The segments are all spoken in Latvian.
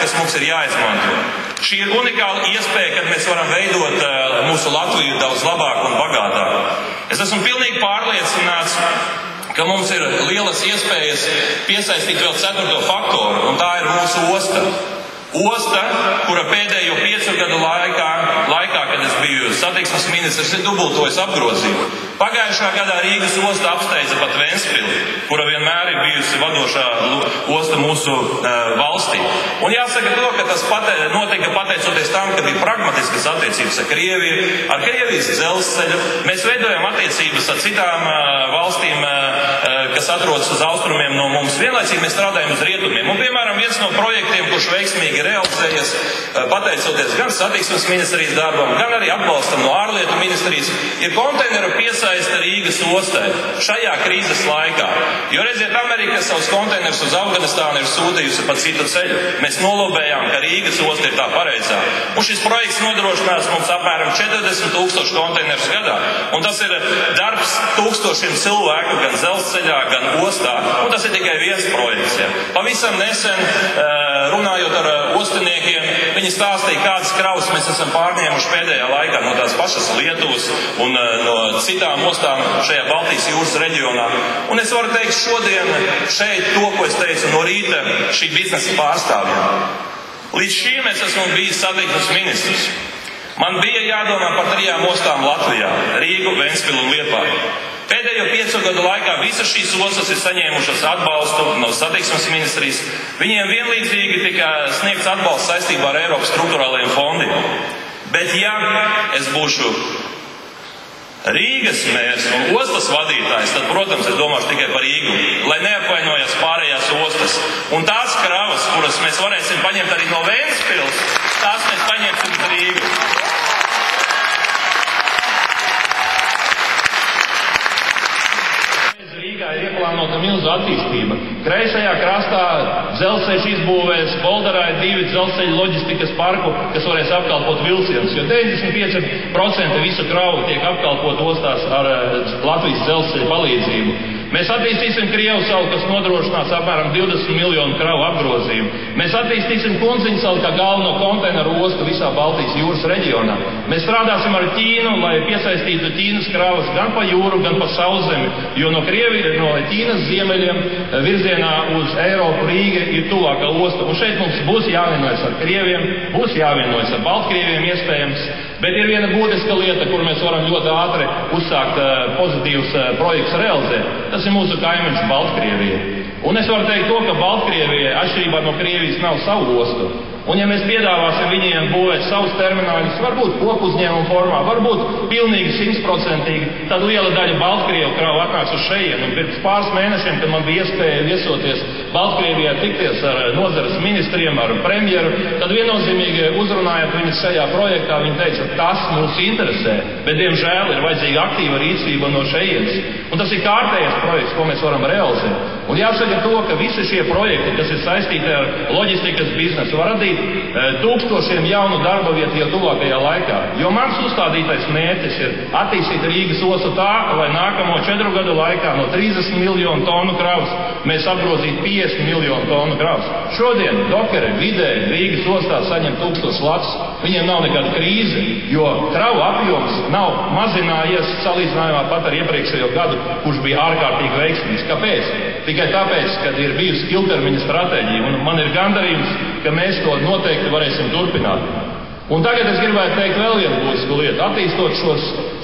kas mums ir jāizmanto. Šī ir unikāla iespēja, kad mēs varam veidot mūsu Latviju daudz labāk un bagātāk. Es esmu pilnīgi pārliecināts, ka mums ir lielas iespējas piesaistīt vēl 4. faktoru, un tā ir mūsu osta. Osta, kura pēdējo 5 gadu laikā, kad es biju satiksmes ministrs, ir dubultojas apgrozību. Pagājušā gadā Rīgas osta apsteidza pat Ventspili, kura vienmēr ir bijusi vadošā osta mūsu valstī. Un jāsaka to, ka tas notika pateicoties tam, ka bija pragmatiskas attiecības ar Krieviju, ar Krievijas dzelzceļu. Mēs veidojam attiecības ar citām valstīm, kas atrodas uz austrumiem no mums. Vienlaicīgi mēs strādājam uz rietumiem. Un, piemēram, viens no projektiem, kurš veiksmīgi realizējies, pateicoties gan satiksmes ministrijas darbam, gan arī atbalstam no ārlietu ministrijas, ir konteineru piesaiste Rīgas ostai šajā krīzes laikā. Jo, redziet, Amerika savus konteinerus uz Afganistānu ir sūtījusi pa citu ceļu. Mēs nolobējām, ka Rīgas osta ir tā pareizā. Un šis projekts nodrošinās mums apmēram 40,000 konteinerus gadā. Un tas ir darbs tūkstošiem cilvēku gan dzelzceļā, gan ostā. Un tas ir tikai viens projekts. Ja. Pavisam nesen, runājot ar ostiniekiem, viņi stāstīja, kādas kravas mēs esam pārņēmuši pēdējā laikā no tās pašas Lietuvas un no citām ostām šajā Baltijas jūras reģionā. Un es varu teikt šodien šeit to, ko es teicu no rīta šī biznesa pārstāvjiem. Līdz šim es esmu bijis satiksmes ministrs. Man bija jādomā par 3 ostām Latvijā - Rīgu, Ventspilu un Liepāju. Pēdējo 5 gadu laikā visas šīs ostas ir saņēmušas atbalstu no satiksmes ministrijas. Viņiem vienlīdzīgi tika sniegts atbalsts saistībā ar Eiropas struktūrālajiem fondiem. Bet ja es būšu Rīgas mērs un ostas vadītājs, tad, protams, es domāšu tikai par Rīgu, lai neapvainojas pārējās ostas. Un tās kravas, kuras mēs varēsim paņemt arī no Ventspils, tās mēs paņemsim uz Rīgu. Rīgā ir ieplānota milzu attīstība. Kreisajā krastā dzelzceļš izbūvēs, Bolderā ir 2 dzelzceļa loģistikas parku, kas varēs apkalpot vilcienus, jo 95% visu kravu tiek apkalpot ostās ar Latvijas dzelzceļa palīdzību. Mēs attīstīsim Krievu salu, kas nodrošinās apmēram 20 miljonu kravu apgrozījumu. Mēs attīstīsim Kunziņu salu kā galveno konteineru ostu visā Baltijas jūras reģionā. Mēs strādāsim ar Ķīnu, lai piesaistītu Ķīnas kravas gan pa jūru, gan pa sauszemi, jo no Ķīnas ziemeļiem virzienā uz Eiropu Rīga ir tuvākā osta. Un šeit mums būs jāvienojas ar Krieviem, būs jāvienojas ar Baltkrieviem iespējams, bet ir viena būtiska lieta, kur mēs varam ļoti ātri uzsākt pozitīvus projektus realizēt. Tas ir mūsu kaimiņš Baltkrievija. Un es varu teikt to, ka Baltkrievijai atšķirībā no Krievijas nav savu ostu. Un ja mēs piedāvāsim viņiem būvēt savus termināļus, varbūt koku uzņēmumu formā, varbūt pilnīgi 100%, tad liela daļa Baltkrievu kravu atnāks uz šejienu. Un pirms pāris mēnešiem, kad man bija iespēja viesoties Baltkrievijā, tikties ar nozares ministriem, ar premjeru, tad viennozīmīgi uzrunājot viņus šajā projektā, viņi teica, tas mūs interesē, bet diemžēl ir vajadzīga aktīva rīcība no šejienes. Un tas ir kārtējais projekts, ko mēs varam realizēt. Un jāsaka to, ka visi šie projekti, kas ir saistīti ar loģistikas biznesu, var radīt tūkstošiem jaunu darba vietu jau tuvākajā laikā. Jo mans uzstādītais mērķis ir attīstīt Rīgas ostu tā, lai nākamo 4 gadu laikā no 30 miljonu tonu kravas mēs apgrozītu 50 miljonu tonu kravas. Šodien dokere vidēji Rīgas ostā saņem 1000 latus. Viņiem nav nekāda krīze, jo kravu apjoms nav mazinājies salīdzinājumā pat ar iepriekšējo gadu, kurš bija ārkārtīgi veiksmīgs. Kāpēc? Tikai tāpēc, ka ir bijusi ilgtermiņa stratēģija, un man ir gandarījums, ka mēs to noteikti varēsim turpināt. Un tagad es gribētu teikt vēl vienu būtisku lietu. Attīstot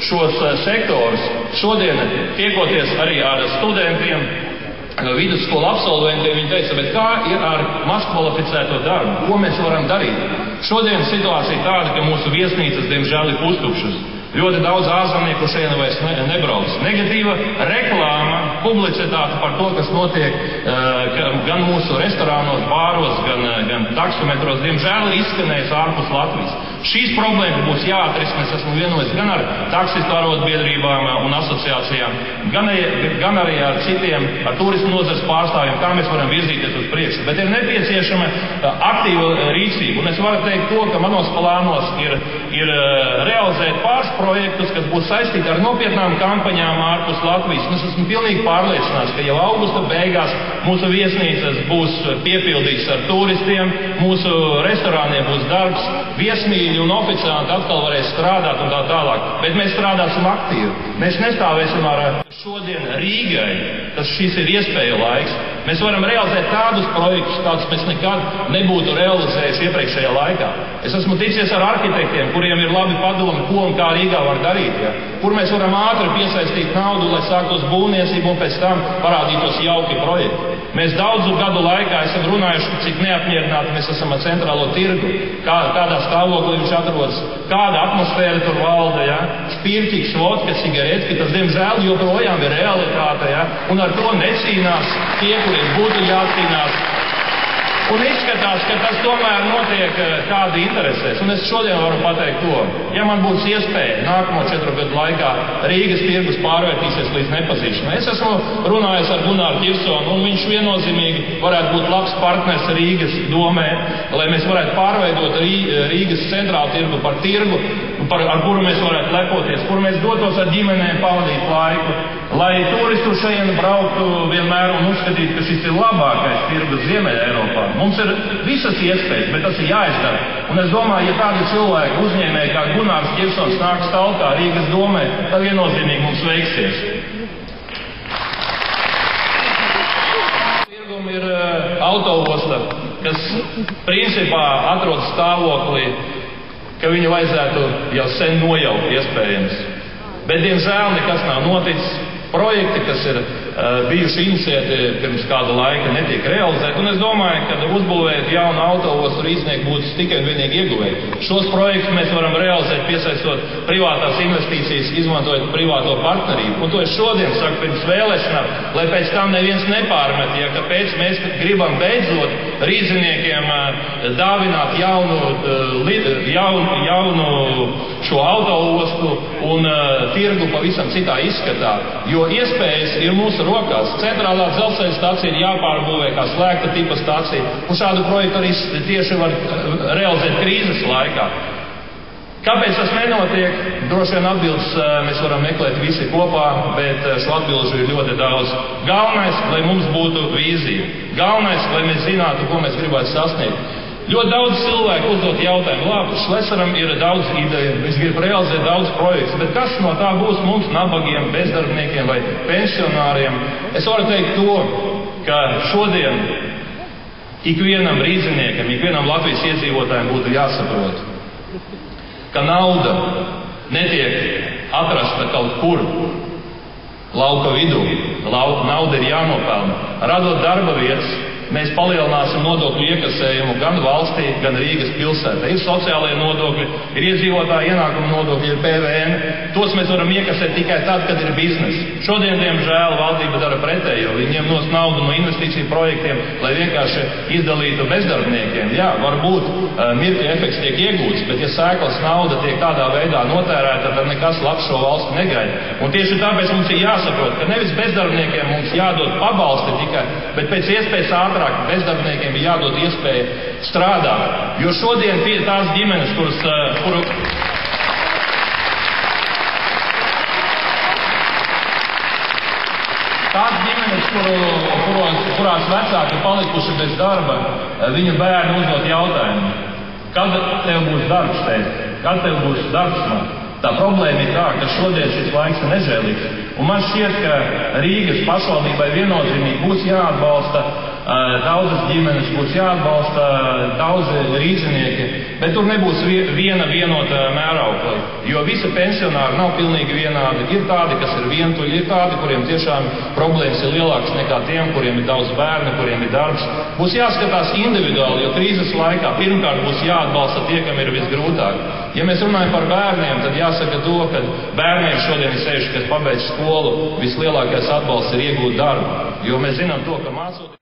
šos sektorus, šodien tiekoties arī ar studentiem, vidusskolu absolventiem, viņi teica, bet kā ir ar mazkvalificēto darbu? Ko mēs varam darīt? Šodien situācija tāda, ka mūsu viesnīcas, diemžēl, ir pustušas. Ļoti daudz ārzemnieku šeit vairs nebrauc. Negatīva reklāma, publicitāte par to, kas notiek gan mūsu restorānos, bāros, gan taksometros, diemžēl ir izskanējis ārpus Latvijas. Šīs problēmas būs jāatrisina. Es esmu vienojies gan ar taksistu arotbiedrībām un asociācijām, gan arī ar citiem, ar turismu nozares pārstāvjiem, kā mēs varam virzīties uz priekšu. Bet ir nepieciešama aktīva rīcība. Un es varu teikt to, ka manos plānos ir realizēt pāris projektus, kas būs saistīti ar nopietnām kampaņām ārpus Latvijas. Un es esmu pilnīgi pārliecinās, ka jau augusta beigās mūsu viesnīcas būs piepildītas ar turistiem, mūsu restorāniem būs darbs, viesmīļi un oficianti atkal varēs strādāt un tā tālāk. Bet mēs strādāsim aktīvi. Mēs nestāvēsim ar šodien Rīgai, šis ir iespēja laiks. Mēs varam realizēt tādus projektus, kādus mēs nekad nebūtu realizējuši iepriekšējā laikā. Es esmu ticies ar arhitektiem, kuriem ir labi padomi, ko un kā Rīgā var darīt, ja? Kur mēs varam ātri piesaistīt naudu, lai sāktos būvniecību un pēc tam parādītos jauki projekti. Mēs daudzu gadu laikā esam runājuši, cik neapmierināti mēs esam ar centrālo tirgu, kādā stāvoklī viņš atrodas, kāda atmosfēra tur valda, ja? Špirķiks, vodka, cigareti, tas diemžēl joprojām ir realitāte, ja? Un ar to necīnās tie, kuriem būtu jācīnās. Un izskatās, ka tas tomēr notiek kādi interesēs. Un es šodien varu pateikt to, ja man būs iespēja nākamo 4 gadu laikā Rīgas tirgus pārvērtīsies līdz nepazīšanai. Es esmu runājis ar Gunāru Ķirsonu, un viņš viennozīmīgi varētu būt labs partners Rīgas domē, lai mēs varētu pārveidot Rīgas centrālu tirgu par tirgu, ar kuru mēs varētu lepoties, kur mēs dotos ar ģimenēm pavadīt laiku, lai turistu šeit brauktu vienmēr un uzskatītu, ka šis ir labākais tirgus Ziemeļa Eiropā. Mums ir visas iespējas, bet tas ir jāizdara. Un es domāju, ja tādi cilvēki uzņēmēji kā Gunārs Ķirsons nāks talkā Rīgas domē, tad viennozīmīgi mums veiksies. Tirgum ir autoosta, kas principā atrodas stāvoklī, ka viņu vajadzētu jau sen nojaukt iespējams. Bet, diemžēl, nekas nav noticis. Projekti, kas ir bijuši iniciēti pirms kāda laika, netiek realizēti. Un es domāju, ka uzbūvēt jaunu autoostu Rīznieku būtu tikai un vienīgi ieguvēji. Šos projektus mēs varam realizēt, piesaistot privātās investīcijas, izmantojot privāto partnerību. Un to es šodien saku pirms vēlēšanām, lai pēc tam neviens nepārmet, ja kāpēc mēs gribam beidzot Rīzniekiem dāvināt jaunu šo autoostu un tirgu pavisam citā izskatā. Jo iespējas ir mūsu rokās. Centrālā dzelzceļa stācija ir jāpārbūvē kā slēgta tipa stācija. Un šādu projektu arī tieši var realizēt krīzes laikā. Kāpēc tas nenotiek? Droši vien atbildes mēs varam meklēt visi kopā, bet šo atbilžu ir ļoti daudz. Galvenais, lai mums būtu vīzija. Galvenais, lai mēs zinātu, ko mēs gribētu sasniegt. Ļoti daudz cilvēku uzdot jautājumu, labi, Šlesaram ir daudz ideju, viņš grib realizēt daudz projektus, bet kas no tā būs mums nabagiem, bezdarbniekiem vai pensionāriem? Es varu teikt to, ka šodien ikvienam rīzniekam, ikvienam Latvijas iedzīvotājiem būtu jāsaprot, ka nauda netiek atrasta kaut kur lauka vidū. Nauda ir jānopelna. Radot darba vietas, mēs palielināsim nodokļu iekasējumu gan valstī, gan Rīgas pilsētā. Ir sociālajie nodokļi, ir iedzīvotāju ienākumu nodokļi, ir PVN. Tos mēs varam iekasēt tikai tad, kad ir biznesa. Šodien, diemžēl, valdība dara pretējo. Viņi ņem nos naudu no investīciju projektiem, lai vienkārši izdalītu bezdarbniekiem. Jā, varbūt mirkļa efekts tiek iegūts, bet ja sēklas nauda tiek tādā veidā notērēta, tad nekas labs šo valsti negaida. Un tieši tāpēc mums ir jāsaprot, ka nevis bezdarbniekiem mums jādod pabalsti tikai, bet pēc iespējas ātrāk bezdarbniekiem ir jādod iespēja strādāt. Jo šodien tās ģimenes, kurās vecāki palikuši bez darba, viņu bērni uzdot jautājumu, kad tev būs darbs, teikt, kad tev būs darbs man? Tā problēma ir tā, ka šodien šis laiks ir nežēlīgs. Un man šķiet, ka Rīgas pašvaldībai viennozīmīgi būs jāatbalsta daudzas ģimenes, būs jāatbalsta daudzi rīznieki, bet tur nebūs viena vienota mēraukla, jo visi pensionāri nav pilnīgi vienādi. Ir tādi, kas ir vientuļi, ir tādi, kuriem tiešām problēmas ir lielākas nekā tiem, kuriem ir daudz bērnu, kuriem ir darbs. Būs jāskatās individuāli, jo krīzes laikā pirmkārt būs jāatbalsta tie, kam ir visgrūtāk. Ja mēs runājam par bērniem, tad jāsaka to, ka bērniem šodien ir sevišķi, kas pabeidz skolu, vislielākais atbalsts ir iegūt darbu, jo mēs zinām to, ka mācot